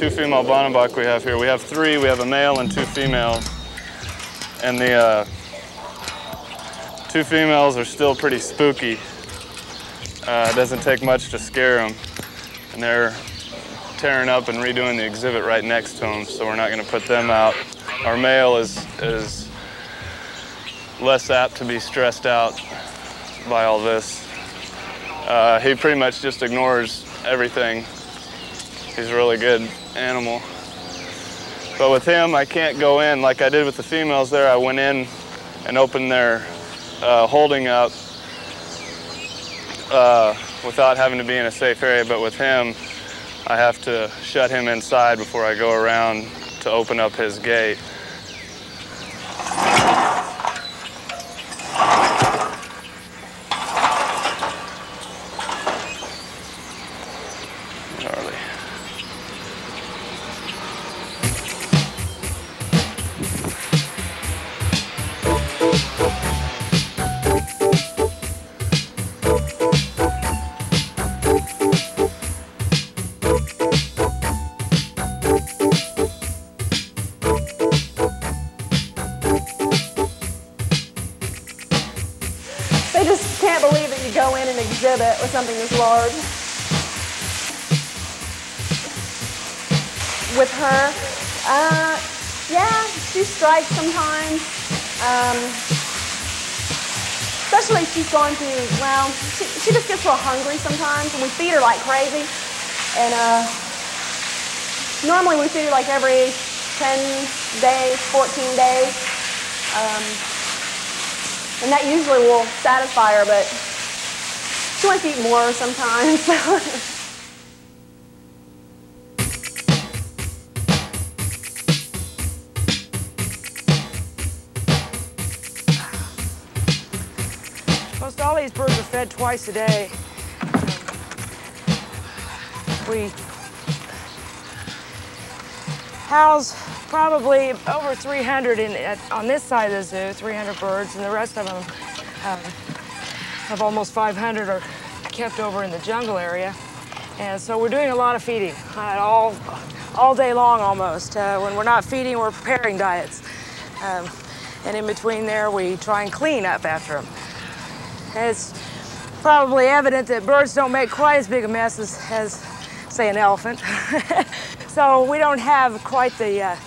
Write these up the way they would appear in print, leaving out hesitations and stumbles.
two female Bonnenbach we have here. We have three. We have a male and two females. And the two females are still pretty spooky. It doesn't take much to scare them. And they're tearing up and redoing the exhibit right next to them, so we're not going to put them out. Our male is less apt to be stressed out by all this. He pretty much just ignores everything. He's a really good animal. But with him, I can't go in like I did with the females there. I went in and opened their holding up without having to be in a safe area. But with him, I have to shut him inside before I go around to open up his gate. They just can't believe that you go in an exhibit with something this large. With her, yeah, she strikes sometimes. Especially if she's going through, well, she just gets real hungry sometimes, and we feed her like crazy. And normally we feed her like every 10 days, 14 days. And that usually will satisfy her, but she wants to eat more sometimes. Most all these birds are fed twice a day. We house probably over 300 on this side of the zoo, 300 birds, and the rest of them have almost 500 are kept over in the jungle area. And so we're doing a lot of feeding all day long almost. When we're not feeding, we're preparing diets. And in between there, we try and clean up after them. And it's probably evident that birds don't make quite as big a mess as say, an elephant. So we don't have quite the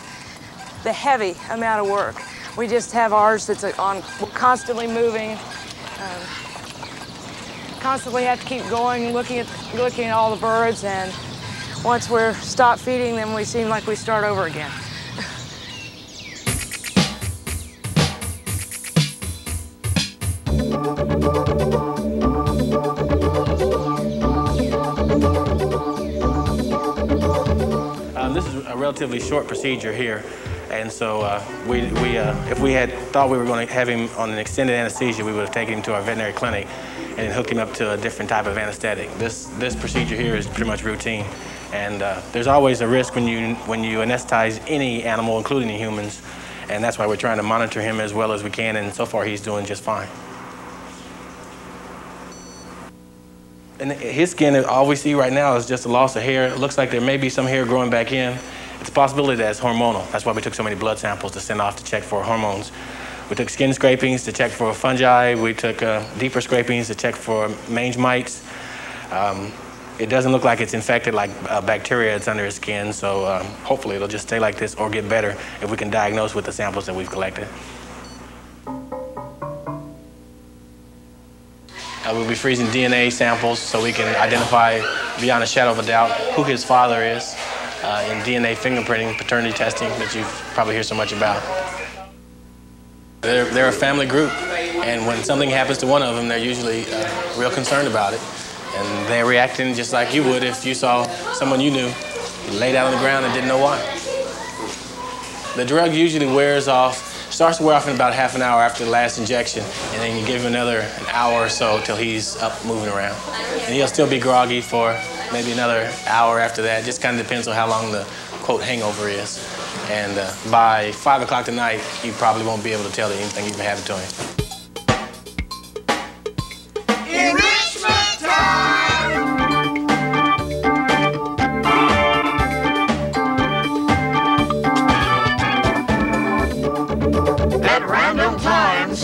heavy amount of work. We just have ours that's we're constantly moving, constantly have to keep going, looking at all the birds, and once we're stopped feeding them, we seem like we start over again. This is a relatively short procedure here, and so if we had thought we were going to have him on an extended anesthesia, we would have taken him to our veterinary clinic and then hooked him up to a different type of anesthetic. This procedure here is pretty much routine, and there's always a risk when you anesthetize any animal, including the humans, and that's why we're trying to monitor him as well as we can, and so far he's doing just fine. And his skin, all we see right now is just a loss of hair. It looks like there may be some hair growing back in. It's a possibility that it's hormonal. That's why we took so many blood samples to send off to check for hormones. We took skin scrapings to check for fungi. We took deeper scrapings to check for mange mites. It doesn't look like it's infected like bacteria that's under his skin, so hopefully it'll just stay like this or get better if we can diagnose with the samples that we've collected. We'll be freezing DNA samples so we can identify beyond a shadow of a doubt who his father is in DNA fingerprinting, paternity testing that you probably hear so much about. They're a family group, and when something happens to one of them, they're usually real concerned about it. And they're reacting just like you would if you saw someone you knew laid out on the ground and didn't know why. The drug usually wears off. Starts to wear off in about half an hour after the last injection, and then you give him another hour or so till he's up moving around. And he'll still be groggy for maybe another hour after that. Just kind of depends on how long the, quote, hangover is. And by 5 o'clock tonight, you probably won't be able to tell that anything even happened to him. Enrichment time!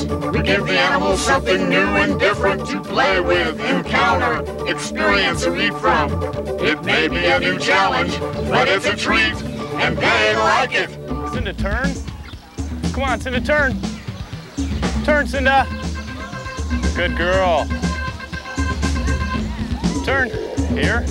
place. We give the animals something new and different to play with, encounter, experience, and eat from. It may be a new challenge, but it's a treat, and they like it. Cinda, turn. Come on, Cinda, turn. Turn, Cinda. Good girl. Turn. Here.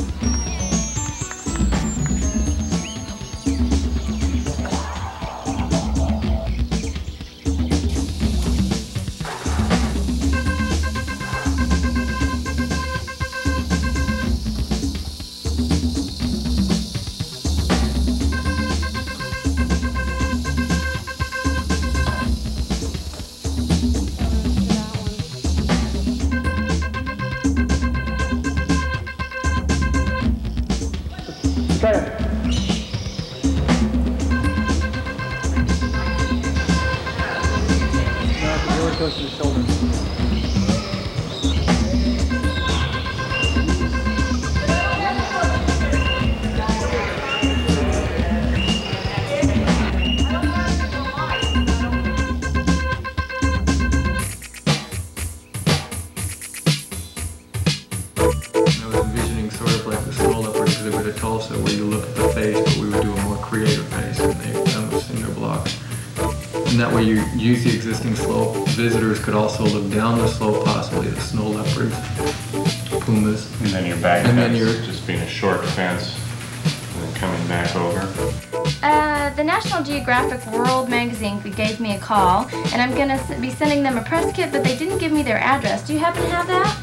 Close to the shoulder. Envisioning sort of like the snow leopard exhibit at Tulsa, where you look at the face, but we would do a more creative face, and they've done with cinder blocks. And that way you use the existing slope. Visitors could also look down the slope, possibly at snow leopards, pumas. And then your back and fence then your just being a short fence, and then coming back over. The National Geographic World magazine gave me a call, and I'm going to be sending them a press kit, but they didn't give me their address. Do you happen to have that?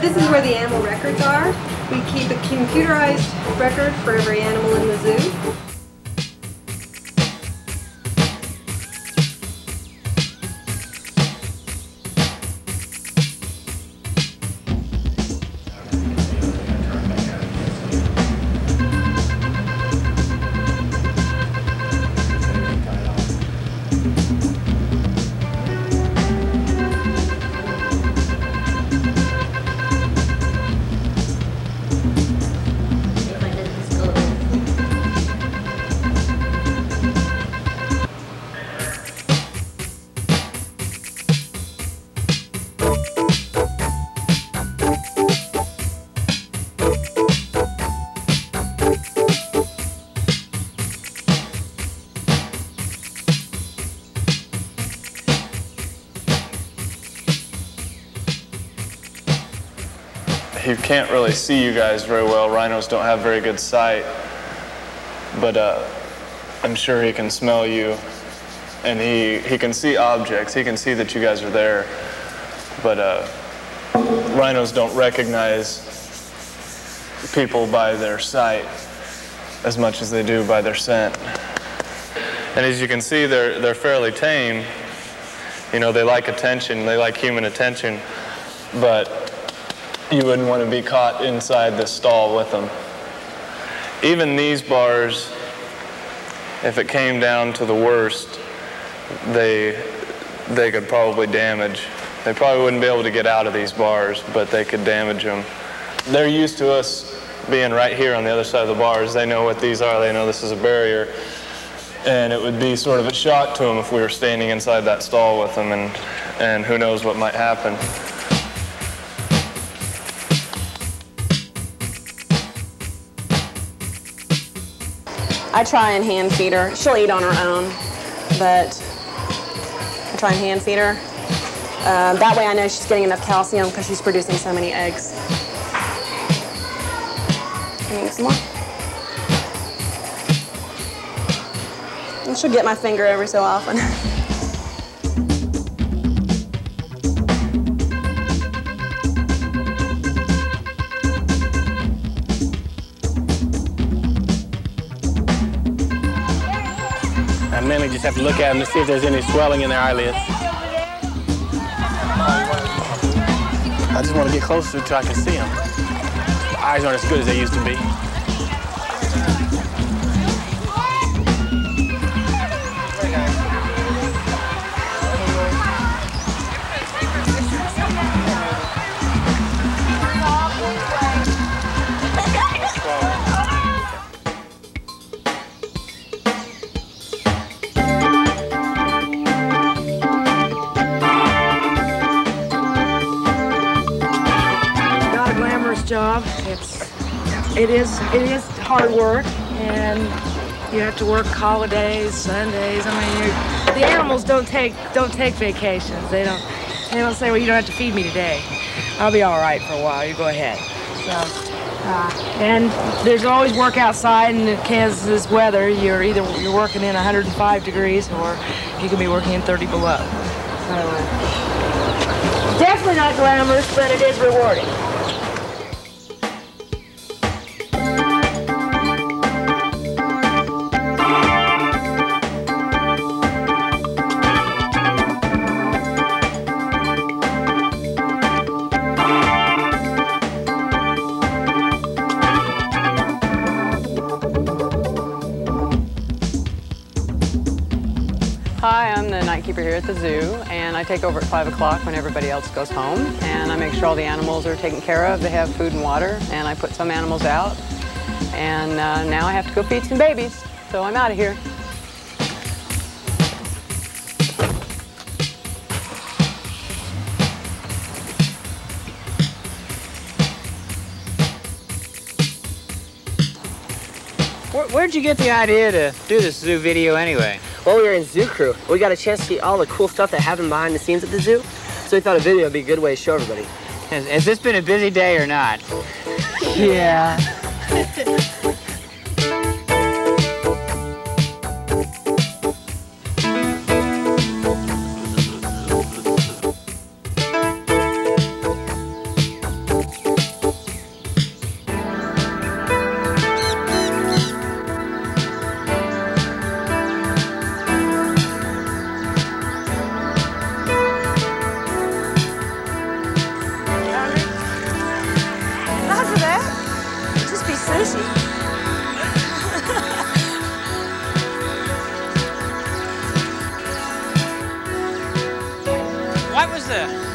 This is where the animal records are. We keep a computerized record for every animal in the zoo. He can't really see you guys very well. Rhinos don't have very good sight, but I'm sure he can smell you, and he can see objects. He can see that you guys are there, but rhinos don't recognize people by their sight as much as they do by their scent. And as you can see, they're fairly tame. You know, they like attention, they like human attention, but you wouldn't want to be caught inside the stall with them. Even these bars, if it came down to the worst, they could probably damage. They probably wouldn't be able to get out of these bars, but they could damage them. They're used to us being right here on the other side of the bars. They know what these are. They know this is a barrier. And it would be sort of a shock to them if we were standing inside that stall with them, and who knows what might happen. I try and hand feed her. She'll eat on her own, but I try and hand feed her. That way I know she's getting enough calcium because she's producing so many eggs. Can you get some more? And she'll get my finger every so often. I mainly just have to look at them to see if there's any swelling in their eyelids. I just want to get closer so I can see them. The eyes aren't as good as they used to be. job. It is hard work, and you have to work holidays, Sundays. I mean, the animals don't take vacations. They don't say, well, you don't have to feed me today. I'll be all right for a while. You go ahead. So, and there's always work outside in Kansas weather. You're working in 105 degrees, or you can be working in 30 below. So, definitely not glamorous, but it is rewarding. Hi, I'm the night keeper here at the zoo, and I take over at 5 o'clock when everybody else goes home, and I make sure all the animals are taken care of. They have food and water, and I put some animals out, and now I have to go feed some babies, so I'm out of here. Where'd you get the idea to do this zoo video anyway? Well, we were in Zoo Crew. We got a chance to see all the cool stuff that happened behind the scenes at the zoo, so we thought a video would be a good way to show everybody. Has this been a busy day or not? Yeah. What was the